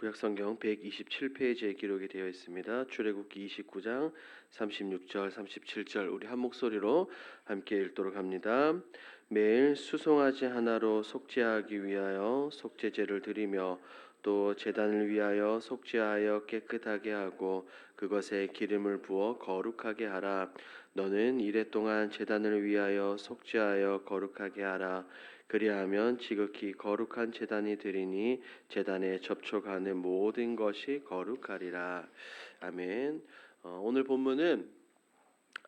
구약성경 127페이지에 기록이 되어 있습니다. 출애굽기 29장 36절, 37절 우리 한 목소리로 함께 읽도록 합니다. 매일 수송아지 하나로 속죄하기 위하여 속죄제를 드리며 또 제단을 위하여 속죄하여 깨끗하게 하고 그것에 기름을 부어 거룩하게 하라. 너는 이레 동안 제단을 위하여 속죄하여 거룩하게 하라. 그리하면 지극히 거룩한 제단이 되리니 제단에 접촉하는 모든 것이 거룩하리라. 아멘. 오늘 본문은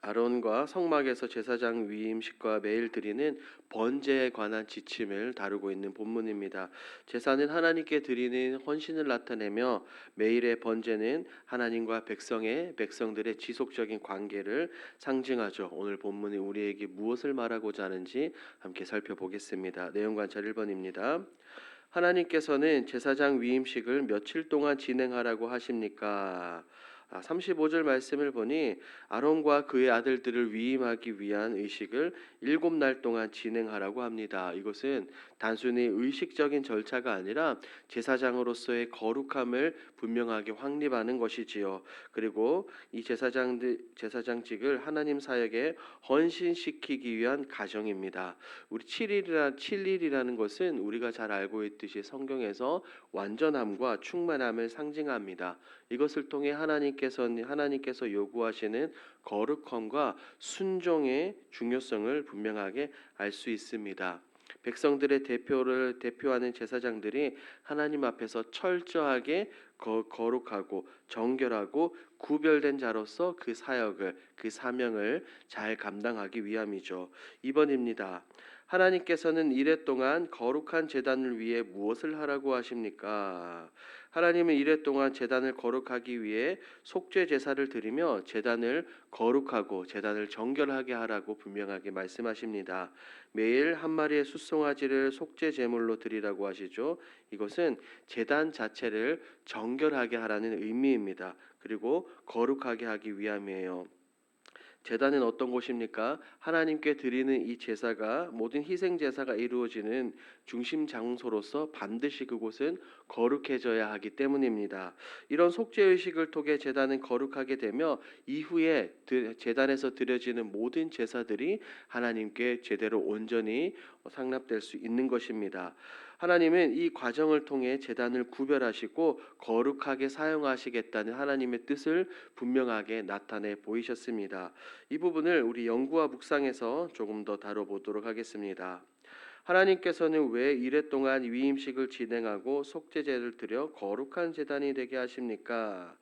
아론과 성막에서 제사장 위임식과 매일 드리는 번제에 관한 지침을 다루고 있는 본문입니다. 제사는 하나님께 드리는 헌신을 나타내며 매일의 번제는 하나님과 백성들의 지속적인 관계를 상징하죠. 오늘 본문이 우리에게 무엇을 말하고자 하는지 함께 살펴보겠습니다. 내용 관찰 1번입니다. 하나님께서는 제사장 위임식을 며칠 동안 진행하라고 하십니까? 35절 말씀을 보니 아론과 그의 아들들을 위임하기 위한 의식을 7날 동안 진행하라고 합니다. 이것은 단순히 의식적인 절차가 아니라 제사장으로서의 거룩함을 분명하게 확립하는 것이지요. 그리고 이 제사장직을 하나님 사역에 헌신시키기 위한 가정입니다. 우리 7일이라는 것은 우리가 잘 알고 있듯이 성경에서 완전함과 충만함을 상징합니다. 이것을 통해 하나님께서 요구하시는 거룩함과 순종의 중요성을 분명하게 알 수 있습니다. 백성들의 대표를 대표하는 제사장들이 하나님 앞에서 철저하게 거룩하고 정결하고 구별된 자로서 그 사역을, 그 사명을 잘 감당하기 위함이죠. 2번입니다. 하나님께서는 이레 동안 거룩한 제단을 위해 무엇을 하라고 하십니까? 하나님은 이레 동안 제단을 거룩하기 위해 속죄 제사를 드리며 제단을 거룩하고 제단을 정결하게 하라고 분명하게 말씀하십니다. 매일 한 마리의 숫송아지를 속죄 제물로 드리라고 하시죠. 이것은 제단 자체를 정결하게 하라는 의미입니다. 그리고 거룩하게 하기 위함이에요. 제단은 어떤 곳입니까? 하나님께 드리는 이 제사가 모든 희생 제사가 이루어지는 중심 장소로서 반드시 그곳은 거룩해져야 하기 때문입니다. 이런 속죄 의식을 통해 제단은 거룩하게 되며 이후에 제단에서 드려지는 모든 제사들이 하나님께 제대로 온전히 상납될 수 있는 것입니다. 하나님은 이 과정을 통해 제단을 구별하시고 거룩하게 사용하시겠다는 하나님의 뜻을 분명하게 나타내 보이셨습니다. 이 부분을 우리 연구와 묵상에서 조금 더 다뤄보도록 하겠습니다. 하나님께서는 왜 이레 동안 위임식을 진행하고 속죄제를 드려 거룩한 제단이 되게 하십니까?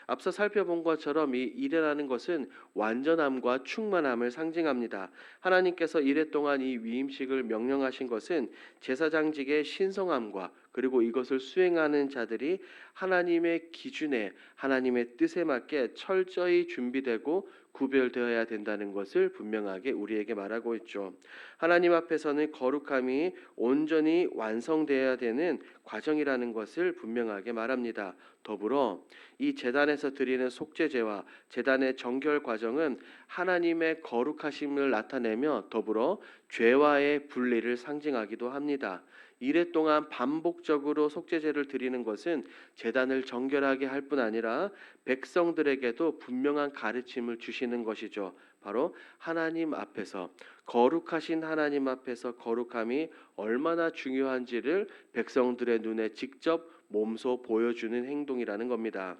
앞서 살펴본 것처럼 이 이레라는 것은 완전함과 충만함을 상징합니다. 하나님께서 이레 동안 이 위임식을 명령하신 것은 제사장직의 신성함과 그리고 이것을 수행하는 자들이 하나님의 기준에 하나님의 뜻에 맞게 철저히 준비되고 구별되어야 된다는 것을 분명하게 우리에게 말하고 있죠. 하나님 앞에서는 거룩함이 온전히 완성되어야 되는 과정이라는 것을 분명하게 말합니다. 더불어 이 제단에서 드리는 속죄제와 제단의 정결 과정은 하나님의 거룩하심을 나타내며 더불어 죄와의 분리를 상징하기도 합니다. 이레 동안 반복적으로 속죄제를 드리는 것은 제단을 정결하게 할 뿐 아니라 백성들에게도 분명한 가르침을 주시는 것이죠. 바로 하나님 앞에서, 거룩하신 하나님 앞에서 거룩함이 얼마나 중요한지를 백성들의 눈에 직접 몸소 보여주는 행동이라는 겁니다.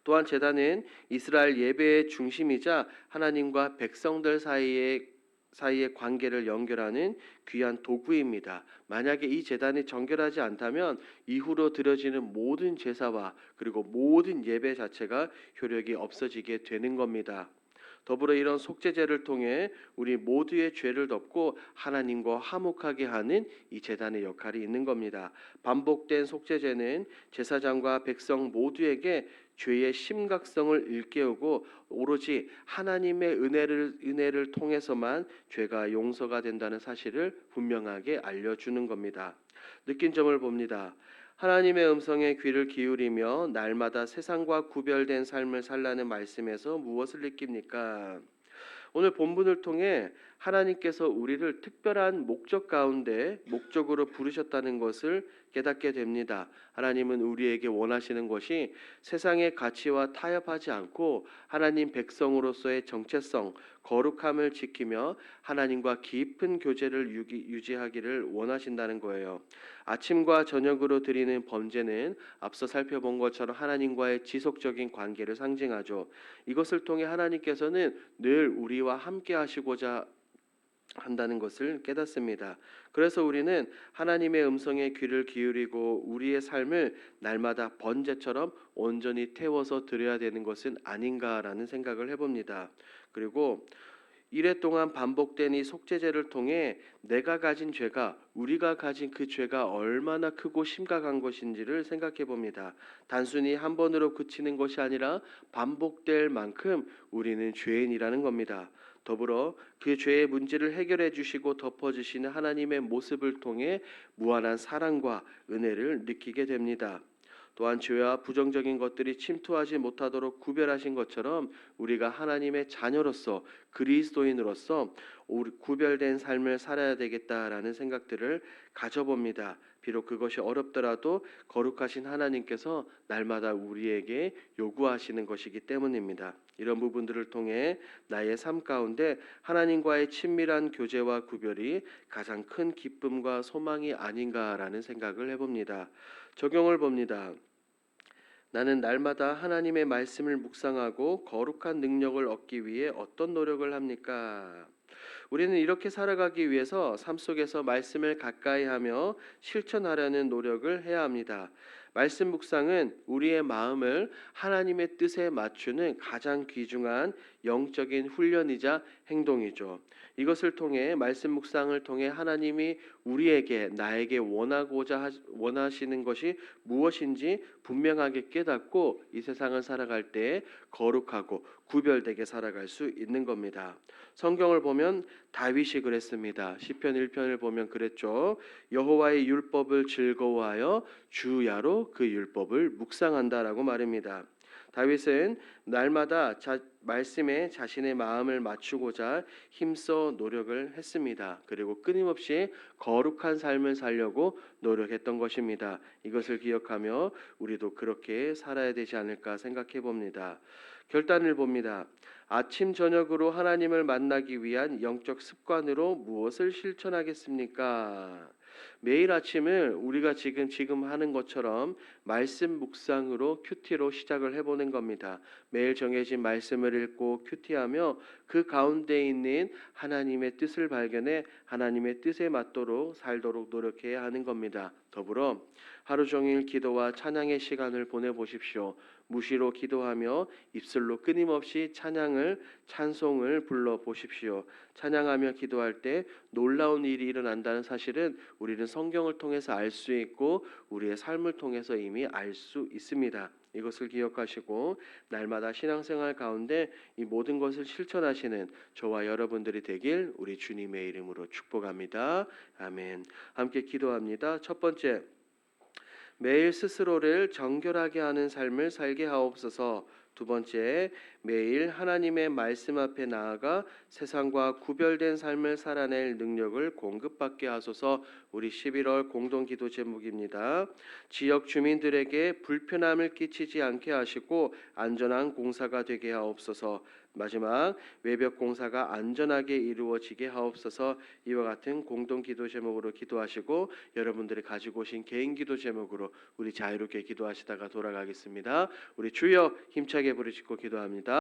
또한 제단은 이스라엘 예배의 중심이자 하나님과 백성들 사이의 관계를 연결하는 귀한 도구입니다. 만약에 이 제단이 정결하지 않다면 이후로 드려지는 모든 제사와 그리고 모든 예배 자체가 효력이 없어지게 되는 겁니다. 더불어 이런 속죄제를 통해 우리 모두의 죄를 덮고 하나님과 화목하게 하는 이 제단의 역할이 있는 겁니다. 반복된 속죄제는 제사장과 백성 모두에게 죄의 심각성을 일깨우고 오로지 하나님의 은혜를 통해서만 죄가 용서가 된다는 사실을 분명하게 알려주는 겁니다. 느낀 점을 봅니다. 하나님의 음성에 귀를 기울이며 날마다 세상과 구별된 삶을 살라는 말씀에서 무엇을 느낍니까? 오늘 본문을 통해 하나님께서 우리를 특별한 목적 가운데 목적으로 부르셨다는 것을 깨닫게 됩니다. 하나님은 우리에게 원하시는 것이 세상의 가치와 타협하지 않고 하나님 백성으로서의 정체성, 거룩함을 지키며 하나님과 깊은 교제를 유지하기를 원하신다는 거예요. 아침과 저녁으로 드리는 번제는 앞서 살펴본 것처럼 하나님과의 지속적인 관계를 상징하죠. 이것을 통해 하나님께서는 늘 우리와 함께 하시고자 한다는 것을 깨닫습니다. 그래서 우리는 하나님의 음성에 귀를 기울이고 우리의 삶을 날마다 번제처럼 온전히 태워서 드려야 되는 것은 아닌가라는 생각을 해봅니다. 그리고 이래 동안 반복된 이 속죄제를 통해 내가 가진 죄가 우리가 가진 그 죄가 얼마나 크고 심각한 것인지를 생각해 봅니다. 단순히 한 번으로 그치는 것이 아니라 반복될 만큼 우리는 죄인이라는 겁니다. 더불어 그 죄의 문제를 해결해 주시고 덮어 주시는 하나님의 모습을 통해 무한한 사랑과 은혜를 느끼게 됩니다. 또한 죄와 부정적인 것들이 침투하지 못하도록 구별하신 것처럼 우리가 하나님의 자녀로서 그리스도인으로서 구별된 삶을 살아야 되겠다라는 생각들을 가져봅니다. 비록 그것이 어렵더라도 거룩하신 하나님께서 날마다 우리에게 요구하시는 것이기 때문입니다. 이런 부분들을 통해 나의 삶 가운데 하나님과의 친밀한 교제와 구별이 가장 큰 기쁨과 소망이 아닌가라는 생각을 해봅니다. 적용을 봅니다. 나는 날마다 하나님의 말씀을 묵상하고 거룩한 능력을 얻기 위해 어떤 노력을 합니까? 우리는 이렇게 살아가기 위해서 삶 속에서 말씀을 가까이 하며 실천하려는 노력을 해야 합니다. 말씀 묵상은 우리의 마음을 하나님의 뜻에 맞추는 가장 귀중한 영적인 훈련이자 행동이죠. 이것을 통해 말씀 묵상을 통해 하나님이 우리에게 나에게 원하시는 것이 무엇인지 분명하게 깨닫고 이 세상을 살아갈 때 거룩하고 구별되게 살아갈 수 있는 겁니다. 성경을 보면 다윗이 그랬습니다. 시편 1편을 보면 그랬죠. 여호와의 율법을 즐거워하여 주야로 그 율법을 묵상한다라고 말입니다. 다윗은 날마다 말씀에 자신의 마음을 맞추고자 힘써 노력을 했습니다. 그리고 끊임없이 거룩한 삶을 살려고 노력했던 것입니다. 이것을 기억하며 우리도 그렇게 살아야 되지 않을까 생각해 봅니다. 결단을 봅니다. 아침 저녁으로 하나님을 만나기 위한 영적 습관으로 무엇을 실천하겠습니까? 매일 아침을 우리가 지금 하는 것처럼 말씀 묵상으로 큐티로 시작을 해보는 겁니다. 매일 정해진 말씀을 읽고 큐티하며 그 가운데 있는 하나님의 뜻을 발견해 하나님의 뜻에 맞도록 살도록 노력해야 하는 겁니다. 더불어 하루 종일 기도와 찬양의 시간을 보내보십시오. 무시로 기도하며 입술로 끊임없이 찬송을 불러보십시오. 찬양하며 기도할 때 놀라운 일이 일어난다는 사실은 우리는 성경을 통해서 알 수 있고 우리의 삶을 통해서 이미 알 수 있습니다. 이것을 기억하시고 날마다 신앙생활 가운데 이 모든 것을 실천하시는 저와 여러분들이 되길 우리 주님의 이름으로 축복합니다. 아멘. 함께 기도합니다. 첫 번째, 매일 스스로를 정결하게 하는 삶을 살게 하옵소서. 두 번째, 매일 하나님의 말씀 앞에 나아가 세상과 구별된 삶을 살아낼 능력을 공급받게 하소서. 우리 11월 공동기도 제목입니다. 지역 주민들에게 불편함을 끼치지 않게 하시고 안전한 공사가 되게 하옵소서. 마지막, 외벽 공사가 안전하게 이루어지게 하옵소서. 이와 같은 공동기도 제목으로 기도하시고 여러분들이 가지고 오신 개인기도 제목으로 우리 자유롭게 기도하시다가 돌아가겠습니다. 우리 주여 힘차게 부르짖고 기도합니다.